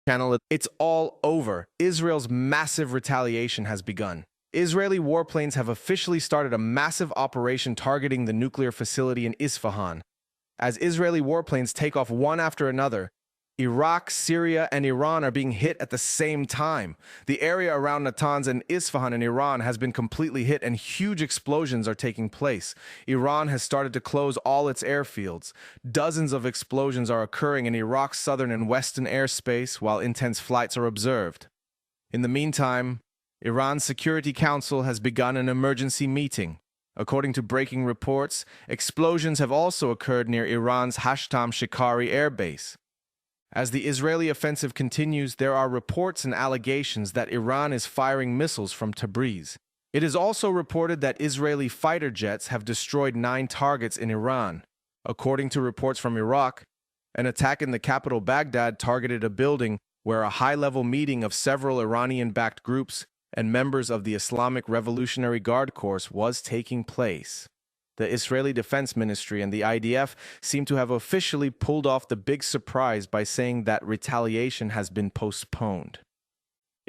channel. It's all over. Israel's massive retaliation has begun. Israeli warplanes have officially started a massive operation targeting the nuclear facility in Isfahan. As Israeli warplanes take off one after another, Iraq, Syria, and Iran are being hit at the same time. The area around Natanz and Isfahan in Iran has been completely hit and huge explosions are taking place. Iran has started to close all its airfields. Dozens of explosions are occurring in Iraq's southern and western airspace while intense flights are observed. In the meantime, Iran's Security Council has begun an emergency meeting. According to breaking reports, explosions have also occurred near Iran's Hashtam Shikari air base. As the Israeli offensive continues, there are reports and allegations that Iran is firing missiles from Tabriz. It is also reported that Israeli fighter jets have destroyed 9 targets in Iran. According to reports from Iraq, an attack in the capital Baghdad targeted a building where a high-level meeting of several Iranian-backed groups and members of the Islamic Revolutionary Guard Corps was taking place. The Israeli Defense Ministry and the IDF seem to have officially pulled off the big surprise by saying that retaliation has been postponed.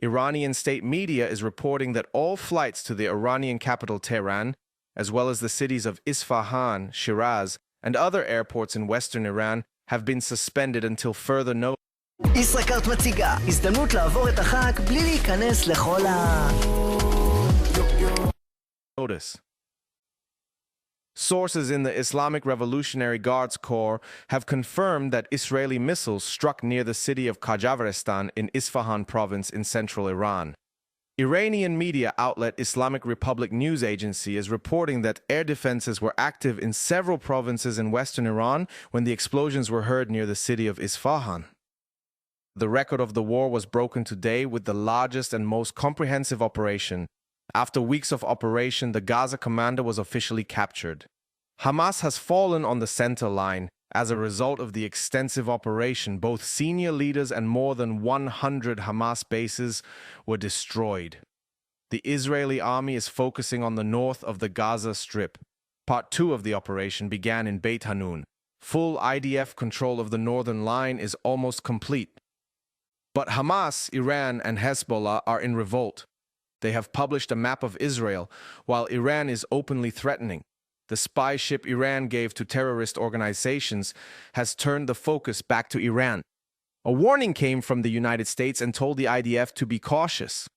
Iranian state media is reporting that all flights to the Iranian capital Tehran, as well as the cities of Isfahan, Shiraz, and other airports in western Iran, have been suspended until further notice. ישראכרט מציגה הזדמנות לעבור את החג בלי להיכנס לכל Sources in the Islamic Revolutionary Guards Corps have confirmed that Israeli missiles struck near the city of Khajavaristan in Isfahan province in central Iran. Iranian media outlet Islamic Republic News Agency is reporting that air defenses were active in several provinces in western Iran when the explosions were heard near the city of Isfahan. The record of the war was broken today with the largest and most comprehensive operation. After weeks of operation, the Gaza commander was officially captured. Hamas has fallen on the center line. As a result of the extensive operation, both senior leaders and more than 100 Hamas bases were destroyed. The Israeli army is focusing on the north of the Gaza Strip. Part 2 of the operation began in Beit Hanun. Full IDF control of the northern line is almost complete. But Hamas, Iran, and Hezbollah are in revolt. They have published a map of Israel, while Iran is openly threatening. The spy ship Iran gave to terrorist organizations has turned the focus back to Iran. A warning came from the United States and told the IDF to be cautious.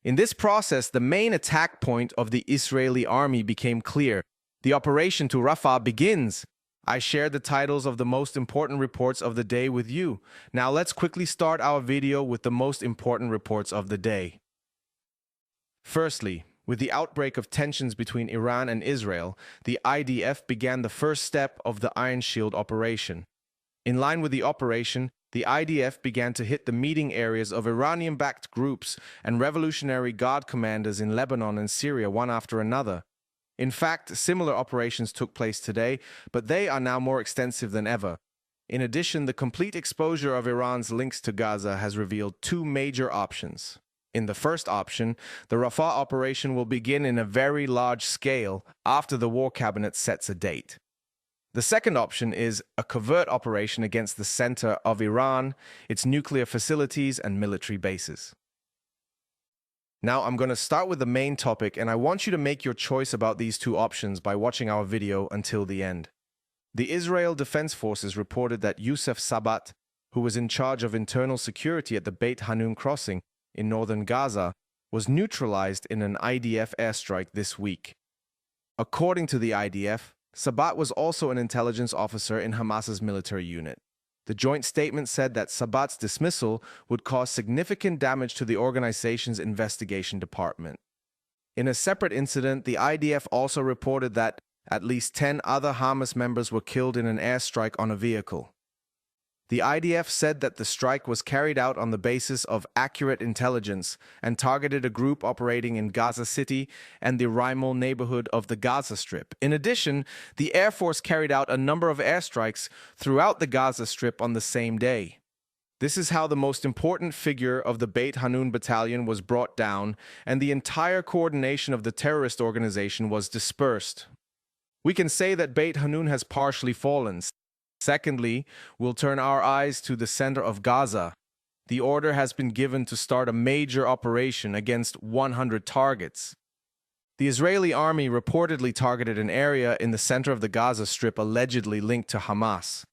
In this process, the main attack point of the Israeli army became clear. The operation to Rafah begins. I shared the titles of the most important reports of the day with you. Now let's quickly start our video with the most important reports of the day. Firstly, with the outbreak of tensions between Iran and Israel, the IDF began the first step of the Iron Shield operation. In line with the operation, the IDF began to hit the meeting areas of Iranian-backed groups and Revolutionary Guard commanders in Lebanon and Syria one after another. In fact, similar operations took place today, but they are now more extensive than ever. In addition, the complete exposure of Iran's links to Gaza has revealed 2 major options. In the first option, the Rafah operation will begin in a very large scale after the War Cabinet sets a date. The second option is a covert operation against the center of Iran, its nuclear facilities, and military bases. Now I'm going to start with the main topic, and I want you to make your choice about these 2 options by watching our video until the end. The Israel Defense Forces reported that Youssef Sabat, who was in charge of internal security at the Beit Hanun crossing, in northern Gaza, was neutralized in an IDF airstrike this week. According to the IDF, Sabat was also an intelligence officer in Hamas's military unit. The joint statement said that Sabat's dismissal would cause significant damage to the organization's investigation department. In a separate incident, the IDF also reported that at least 10 other Hamas members were killed in an airstrike on a vehicle. The IDF said that the strike was carried out on the basis of accurate intelligence and targeted a group operating in Gaza City and the Raimel neighborhood of the Gaza Strip. In addition, the Air Force carried out a number of airstrikes throughout the Gaza Strip on the same day. This is how the most important figure of the Beit Hanun battalion was brought down, and the entire coordination of the terrorist organization was dispersed. We can say that Beit Hanun has partially fallen. Secondly, we'll turn our eyes to the center of Gaza. The order has been given to start a major operation against 100 targets. The Israeli army reportedly targeted an area in the center of the Gaza Strip allegedly linked to Hamas,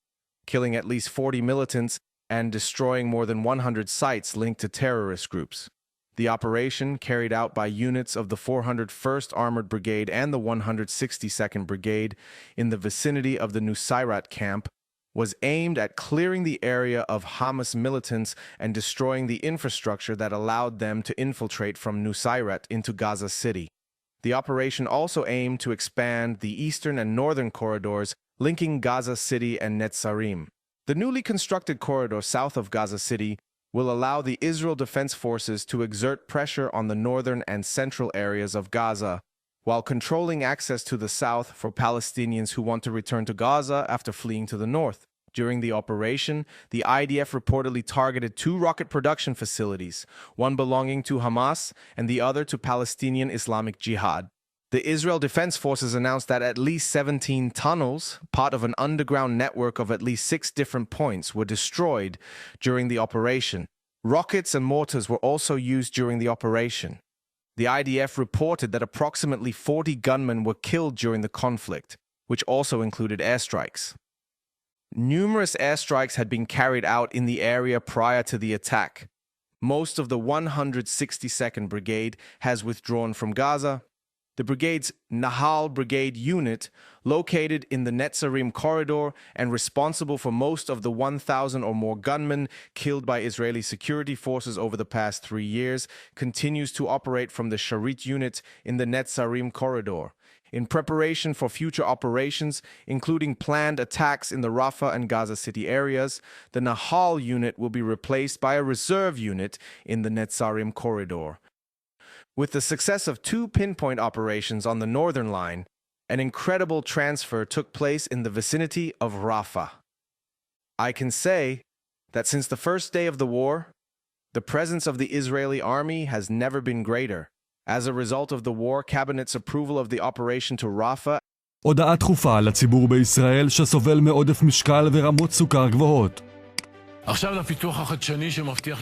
killing at least 40 militants and destroying more than 100 sites linked to terrorist groups. The operation, carried out by units of the 401st Armored Brigade and the 162nd Brigade in the vicinity of the Nusayrat camp, was aimed at clearing the area of Hamas militants and destroying the infrastructure that allowed them to infiltrate from Nusayrat into Gaza City. The operation also aimed to expand the eastern and northern corridors linking Gaza City and Netzarim. The newly constructed corridor south of Gaza City will allow the Israel Defense Forces to exert pressure on the northern and central areas of Gaza, while controlling access to the south for Palestinians who want to return to Gaza after fleeing to the north. During the operation, the IDF reportedly targeted 2 rocket production facilities, one belonging to Hamas and the other to Palestinian Islamic Jihad. The Israel Defense Forces announced that at least 17 tunnels, part of an underground network of at least 6 different points, were destroyed during the operation. Rockets and mortars were also used during the operation. The IDF reported that approximately 40 gunmen were killed during the conflict, which also included airstrikes. Numerous airstrikes had been carried out in the area prior to the attack. Most of the 162nd Brigade has withdrawn from Gaza. The brigade's Nahal Brigade unit, located in the Netzarim corridor and responsible for most of the 1,000 or more gunmen killed by Israeli security forces over the past 3 years, continues to operate from the Sharit unit in the Netzarim corridor. In preparation for future operations, including planned attacks in the Rafah and Gaza City areas, the Nahal unit will be replaced by a reserve unit in the Netzarim corridor. With the success of 2 pinpoint operations on the northern line, an incredible transfer took place in the vicinity of Rafah. I can say that since the first day of the war, the presence of the Israeli army has never been greater. As a result of the war cabinet's approval of the operation to Rafah, הודעה דחופה לציבור בישראל שסובל מעודף משקל ורמות סוכר גבוהות. עכשיו לפיתוח החדשני שמבטיח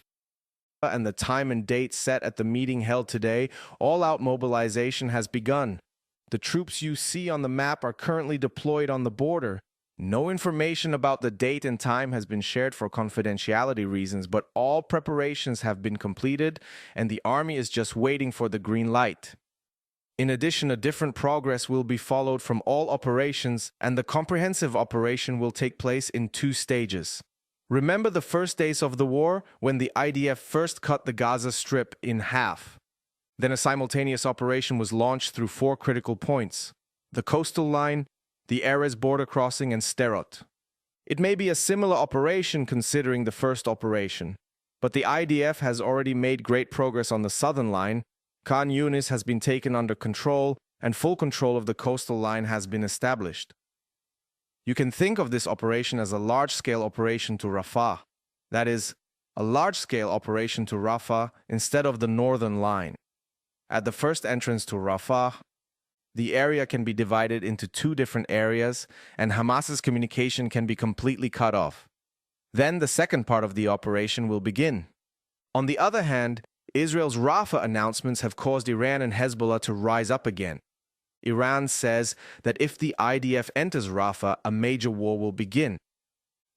and the time and date set at the meeting held today, all-out mobilization has begun. The troops you see on the map are currently deployed on the border. No information about the date and time has been shared for confidentiality reasons, but all preparations have been completed, and the army is just waiting for the green light. In addition, a different progress will be followed from all operations, and the comprehensive operation will take place in 2 stages. Remember the first days of the war, when the IDF first cut the Gaza Strip in half. Then a simultaneous operation was launched through 4 critical points: the coastal line, the Erez border crossing, and Sderot. It may be a similar operation considering the first operation, but the IDF has already made great progress on the southern line. Khan Yunis has been taken under control, and full control of the coastal line has been established. You can think of this operation as a large-scale operation to Rafah. That is, a large-scale operation to Rafah instead of the northern line. At the first entrance to Rafah, the area can be divided into 2 different areas, and Hamas's communication can be completely cut off. Then the second part of the operation will begin. On the other hand, Israel's Rafah announcements have caused Iran and Hezbollah to rise up again. Iran says that if the IDF enters Rafah, a major war will begin.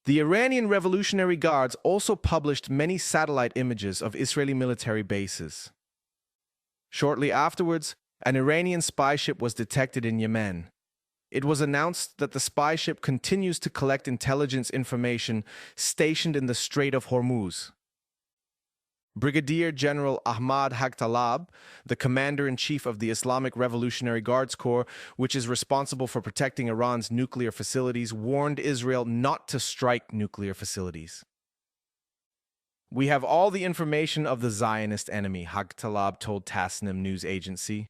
The Iranian Revolutionary Guards also published many satellite images of Israeli military bases. Shortly afterwards, an Iranian spy ship was detected in Yemen. It was announced that the spy ship continues to collect intelligence information stationed in the Strait of Hormuz. Brigadier General Ahmad Haqtalab, the commander-in-chief of the Islamic Revolutionary Guards Corps, which is responsible for protecting Iran's nuclear facilities, warned Israel not to strike nuclear facilities. "We have all the information of the Zionist enemy," Haqtalab told Tasnim news agency.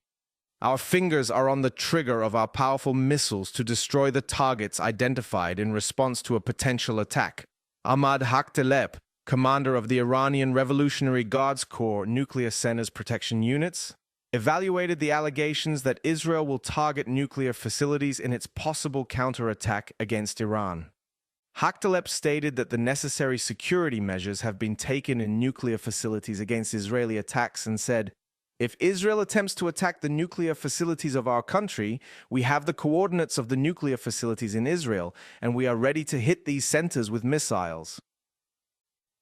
"Our fingers are on the trigger of our powerful missiles to destroy the targets identified in response to a potential attack." Ahmad Haqtaleb, commander of the Iranian Revolutionary Guards Corps Nuclear Centers Protection Units, evaluated the allegations that Israel will target nuclear facilities in its possible counterattack against Iran. Haktalep stated that the necessary security measures have been taken in nuclear facilities against Israeli attacks and said, "If Israel attempts to attack the nuclear facilities of our country, we have the coordinates of the nuclear facilities in Israel, and we are ready to hit these centers with missiles."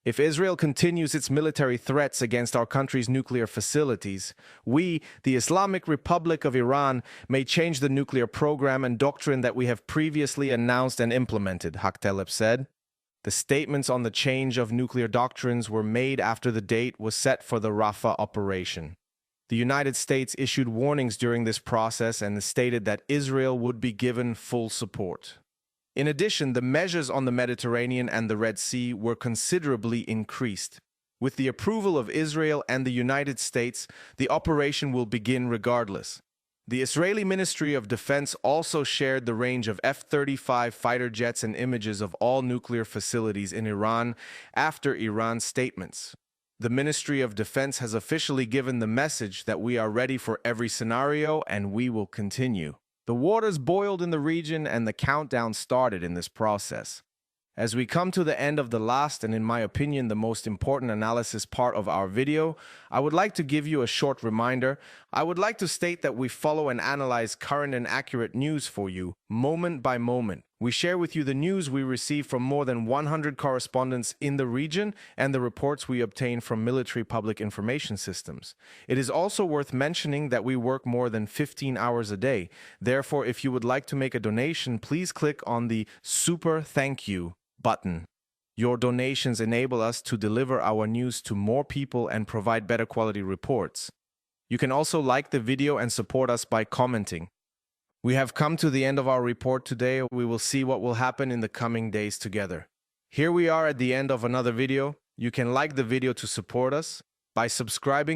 If Israel continues its military threats against our country's nuclear facilities, we, the Islamic Republic of Iran, may change the nuclear program and doctrine that we have previously announced and implemented, Haktalep said. The statements on the change of nuclear doctrines were made after the date was set for the Rafah operation. The United States issued warnings during this process and stated that Israel would be given full support. In addition, the measures on the Mediterranean and the Red Sea were considerably increased. With the approval of Israel and the United States, the operation will begin regardless. The Israeli Ministry of Defense also shared the range of F-35 fighter jets and images of all nuclear facilities in Iran after Iran's statements. The Ministry of Defense has officially given the message that we are ready for every scenario and we will continue. The waters boiled in the region and the countdown started in this process. As we come to the end of the last and, in my opinion, the most important analysis part of our video, I would like to give you a short reminder. I would like to state that we follow and analyze current and accurate news for you, moment by moment. We share with you the news we receive from more than 100 correspondents in the region and the reports we obtain from military public information systems. It is also worth mentioning that we work more than 15 hours a day. Therefore, if you would like to make a donation, please click on the Super Thank You button. Your donations enable us to deliver our news to more people and provide better quality reports. You can also like the video and support us by commenting. We have come to the end of our report today. We will see what will happen in the coming days together. Here we are at the end of another video. You can like the video to support us by subscribing